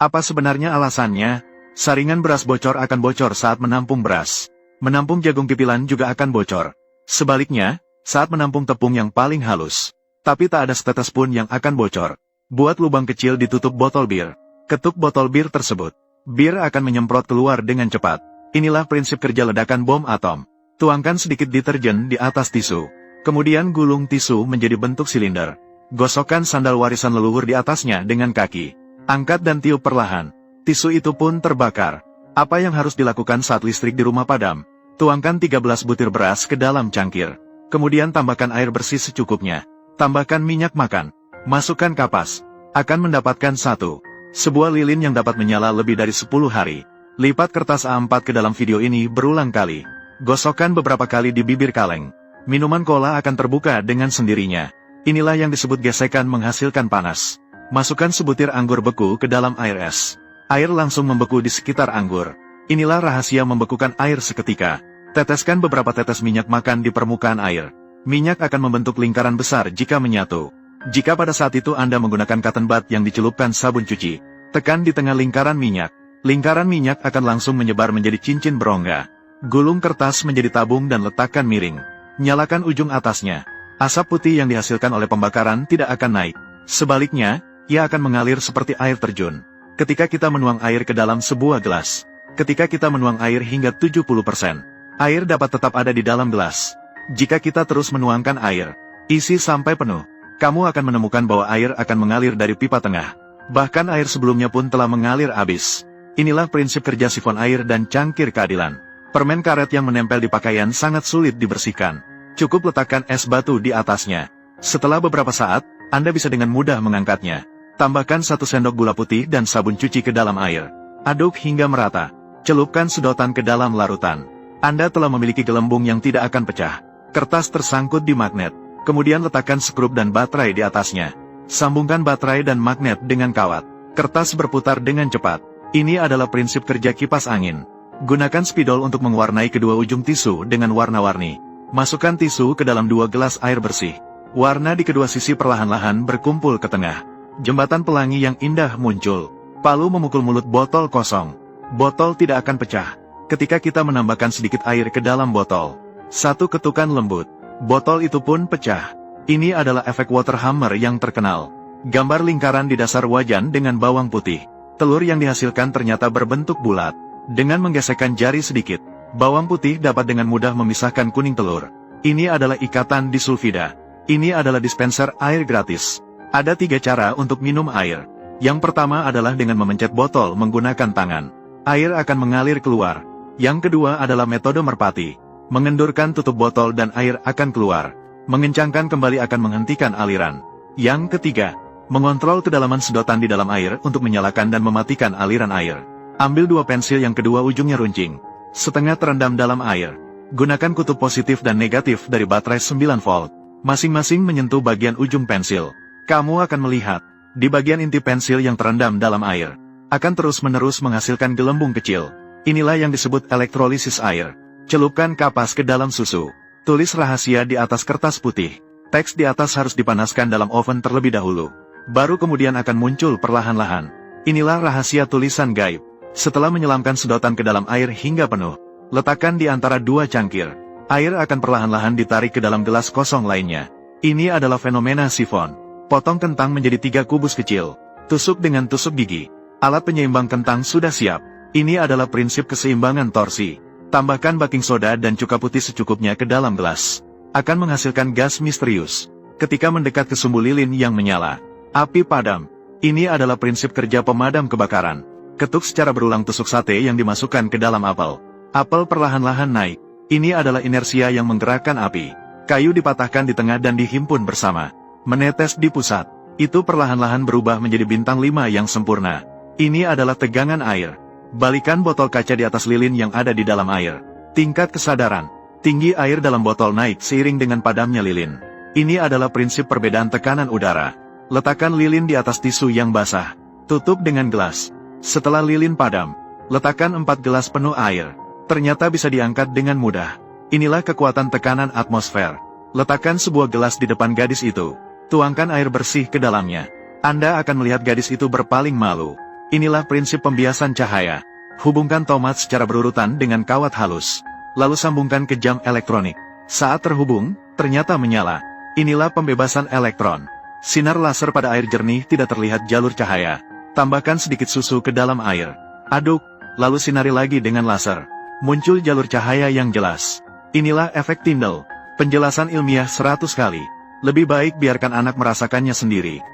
Apa sebenarnya alasannya? Saringan beras bocor akan bocor saat menampung beras. Menampung jagung pipilan juga akan bocor. Sebaliknya, saat menampung tepung yang paling halus. Tapi tak ada setetes pun yang akan bocor. Buat lubang kecil di tutup botol bir. Ketuk botol bir tersebut. Bir akan menyemprot keluar dengan cepat. Inilah prinsip kerja ledakan bom atom. Tuangkan sedikit deterjen di atas tisu. Kemudian gulung tisu menjadi bentuk silinder. Gosokkan sandal warisan leluhur di atasnya dengan kaki. Angkat dan tiup perlahan. Tisu itu pun terbakar. Apa yang harus dilakukan saat listrik di rumah padam? Tuangkan 13 butir beras ke dalam cangkir. Kemudian tambahkan air bersih secukupnya. Tambahkan minyak makan. Masukkan kapas. Akan mendapatkan sebuah lilin yang dapat menyala lebih dari 10 hari. Lipat kertas A4 ke dalam video ini berulang kali. Gosokkan beberapa kali di bibir kaleng. Minuman cola akan terbuka dengan sendirinya. Inilah yang disebut gesekan menghasilkan panas. Masukkan sebutir anggur beku ke dalam air es. Air langsung membeku di sekitar anggur. Inilah rahasia membekukan air seketika. Teteskan beberapa tetes minyak makan di permukaan air. Minyak akan membentuk lingkaran besar jika menyatu. Jika pada saat itu Anda menggunakan cotton bud yang dicelupkan sabun cuci, tekan di tengah lingkaran minyak. Lingkaran minyak akan langsung menyebar menjadi cincin berongga. Gulung kertas menjadi tabung dan letakkan miring. Nyalakan ujung atasnya. Asap putih yang dihasilkan oleh pembakaran tidak akan naik. Sebaliknya, ia akan mengalir seperti air terjun. Ketika kita menuang air ke dalam sebuah gelas. Ketika kita menuang air hingga 70%, air dapat tetap ada di dalam gelas. Jika kita terus menuangkan air, isi sampai penuh, kamu akan menemukan bahwa air akan mengalir dari pipa tengah. Bahkan air sebelumnya pun telah mengalir habis. Inilah prinsip kerja sifon air dan cangkir keadilan. Permen karet yang menempel di pakaian sangat sulit dibersihkan. Cukup letakkan es batu di atasnya. Setelah beberapa saat, Anda bisa dengan mudah mengangkatnya. Tambahkan 1 sendok gula putih dan sabun cuci ke dalam air. Aduk hingga merata. Celupkan sedotan ke dalam larutan. Anda telah memiliki gelembung yang tidak akan pecah. Kertas tersangkut di magnet. Kemudian letakkan skrup dan baterai di atasnya. Sambungkan baterai dan magnet dengan kawat. Kertas berputar dengan cepat. Ini adalah prinsip kerja kipas angin. Gunakan spidol untuk mewarnai kedua ujung tisu dengan warna-warni. Masukkan tisu ke dalam 2 gelas air bersih. Warna di kedua sisi perlahan-lahan berkumpul ke tengah. Jembatan pelangi yang indah muncul. Palu memukul mulut botol kosong. Botol tidak akan pecah. Ketika kita menambahkan sedikit air ke dalam botol. 1 ketukan lembut. Botol itu pun pecah. Ini adalah efek water hammer yang terkenal. Gambar lingkaran di dasar wajan dengan bawang putih. Telur yang dihasilkan ternyata berbentuk bulat. Dengan menggesekkan jari sedikit, bawang putih dapat dengan mudah memisahkan kuning telur. Ini adalah ikatan disulfida. Ini adalah dispenser air gratis. Ada 3 cara untuk minum air. Yang pertama adalah dengan memencet botol menggunakan tangan. Air akan mengalir keluar. Yang kedua adalah metode merpati. Mengendurkan tutup botol dan air akan keluar. Mengencangkan kembali akan menghentikan aliran. Yang ketiga, mengontrol kedalaman sedotan di dalam air untuk menyalakan dan mematikan aliran air. Ambil 2 pensil yang kedua ujungnya runcing. Setengah terendam dalam air. Gunakan kutub positif dan negatif dari baterai 9 volt. Masing-masing menyentuh bagian ujung pensil. Kamu akan melihat, di bagian inti pensil yang terendam dalam air, akan terus-menerus menghasilkan gelembung kecil. Inilah yang disebut elektrolisis air. Celupkan kapas ke dalam susu. Tulis rahasia di atas kertas putih. Teks di atas harus dipanaskan dalam oven terlebih dahulu. Baru kemudian akan muncul perlahan-lahan. Inilah rahasia tulisan gaib. Setelah menyelamkan sedotan ke dalam air hingga penuh, letakkan di antara 2 cangkir. Air akan perlahan-lahan ditarik ke dalam gelas kosong lainnya. Ini adalah fenomena sifon. Potong kentang menjadi 3 kubus kecil. Tusuk dengan tusuk gigi. Alat penyeimbang kentang sudah siap. Ini adalah prinsip keseimbangan torsi. Tambahkan baking soda dan cuka putih secukupnya ke dalam gelas. Akan menghasilkan gas misterius. Ketika mendekat ke sumbu lilin yang menyala, api padam. Ini adalah prinsip kerja pemadam kebakaran. Ketuk secara berulang tusuk sate yang dimasukkan ke dalam apel. Apel perlahan-lahan naik. Ini adalah inersia yang menggerakkan api. Kayu dipatahkan di tengah dan dihimpun bersama. Menetes di pusat. Itu perlahan-lahan berubah menjadi bintang 5 yang sempurna. Ini adalah tegangan air. Balikan botol kaca di atas lilin yang ada di dalam air. Tingkat kesadaran. Tinggi air dalam botol naik seiring dengan padamnya lilin. Ini adalah prinsip perbedaan tekanan udara. Letakkan lilin di atas tisu yang basah. Tutup dengan gelas. Setelah lilin padam, letakkan 4 gelas penuh air. Ternyata bisa diangkat dengan mudah. Inilah kekuatan tekanan atmosfer. Letakkan sebuah gelas di depan gadis itu. Tuangkan air bersih ke dalamnya. Anda akan melihat gadis itu berpaling malu. Inilah prinsip pembiasan cahaya. Hubungkan tomat secara berurutan dengan kawat halus. Lalu sambungkan ke jam elektronik. Saat terhubung, ternyata menyala. Inilah pembebasan elektron. Sinar laser pada air jernih tidak terlihat jalur cahaya. Tambahkan sedikit susu ke dalam air. Aduk, lalu sinari lagi dengan laser. Muncul jalur cahaya yang jelas. Inilah efek Tyndall. Penjelasan ilmiah 100 kali. Lebih baik biarkan anak merasakannya sendiri.